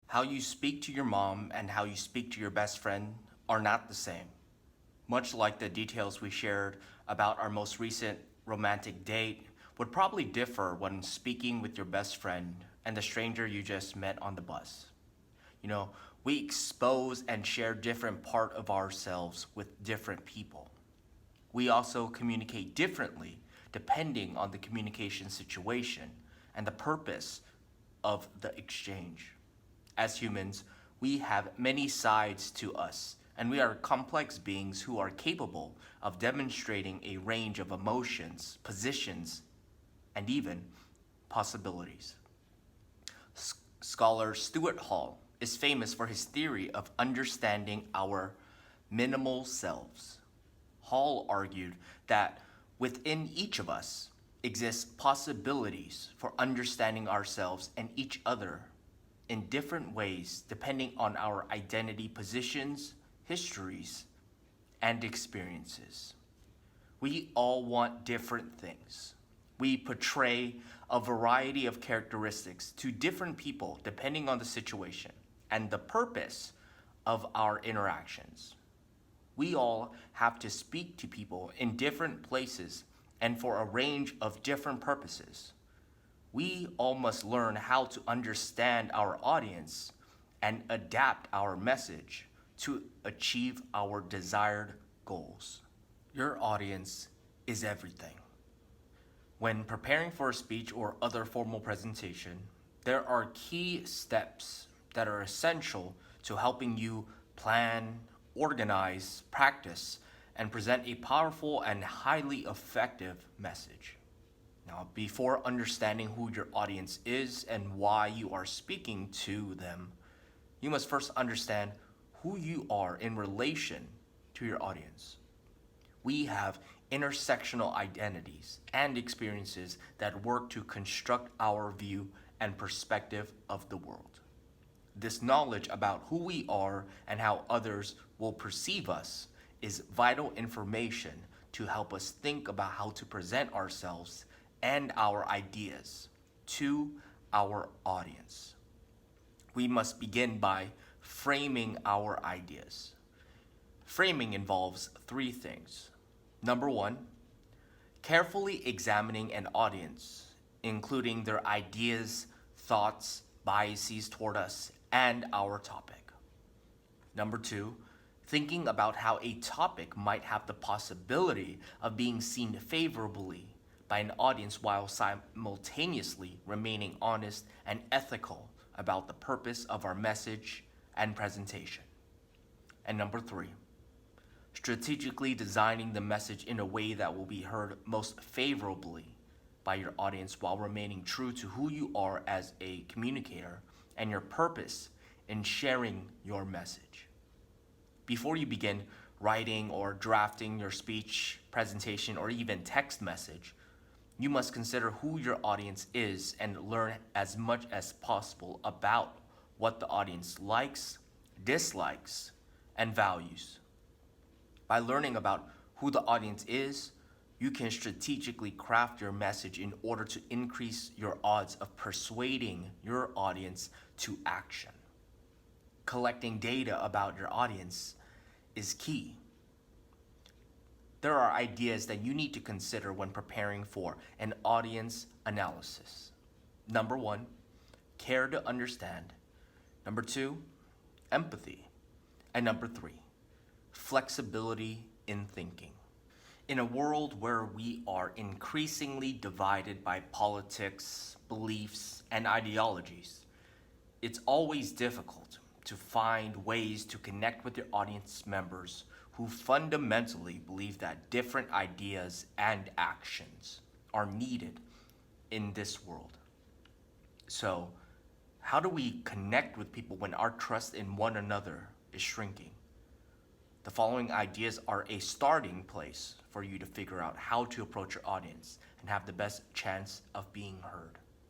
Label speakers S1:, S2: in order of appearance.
S1: How you speak to your mom and how you speak to your best friend are not the same. Much like the details we shared about our most recent romantic date would probably differ when speaking with your best friend and the stranger you just met on the bus. We expose and share different part of ourselves with different people. We also communicate differently depending on the communication situation and the purpose of the exchange. As humans, we have many sides to us, and we are complex beings who are capable of demonstrating a range of emotions, positions, and even possibilities. Scholar Stuart Hall is famous for his theory of understanding our minimal selves. Hall argued that within each of us exist possibilities for understanding ourselves and each other in different ways depending on our identity positions, histories, and experiences. We all want different things. We portray a variety of characteristics to different people depending on the situation and the purpose of our interactions. We all have to speak to people in different places and for a range of different purposes. We all must learn how to understand our audience and adapt our message to achieve our desired goals. Your audience is everything. When preparing for a speech or other formal presentation, there are key steps that are essential to helping you plan, organize, practice, and present a powerful and highly effective message. Now, before understanding who your audience is and why you are speaking to them, you must first understand who you are in relation to your audience. We have intersectional identities and experiences that work to construct our view and perspective of the world. This knowledge about who we are and how others will perceive us is vital information to help us think about how to present ourselves and our ideas to our audience. We must begin by framing our ideas. Framing involves three things. Number one, carefully examining an audience, including their ideas, thoughts, biases toward us, and our topic. Number two, thinking about how a topic might have the possibility of being seen favorably by an audience while simultaneously remaining honest and ethical about the purpose of our message and presentation. And number three, strategically designing the message in a way that will be heard most favorably by your audience while remaining true to who you are as a communicator and your purpose in sharing your message. Before you begin writing or drafting your speech, presentation, or even text message, you must consider who your audience is and learn as much as possible about what the audience likes, dislikes, and values. By learning about who the audience is, you can strategically craft your message in order to increase your odds of persuading your audience to action. Collecting data about your audience is key. There are ideas that you need to consider when preparing for an audience analysis. Number one, care to understand. Number two, empathy. And number three, flexibility in thinking. In a world where we are increasingly divided by politics, beliefs, and ideologies, it's always difficult to find ways to connect with your audience members who fundamentally believe that different ideas and actions are needed in this world. So, how do we connect with people when our trust in one another is shrinking? The following ideas are a starting place for you to figure out how to approach your audience and have the best chance of being heard.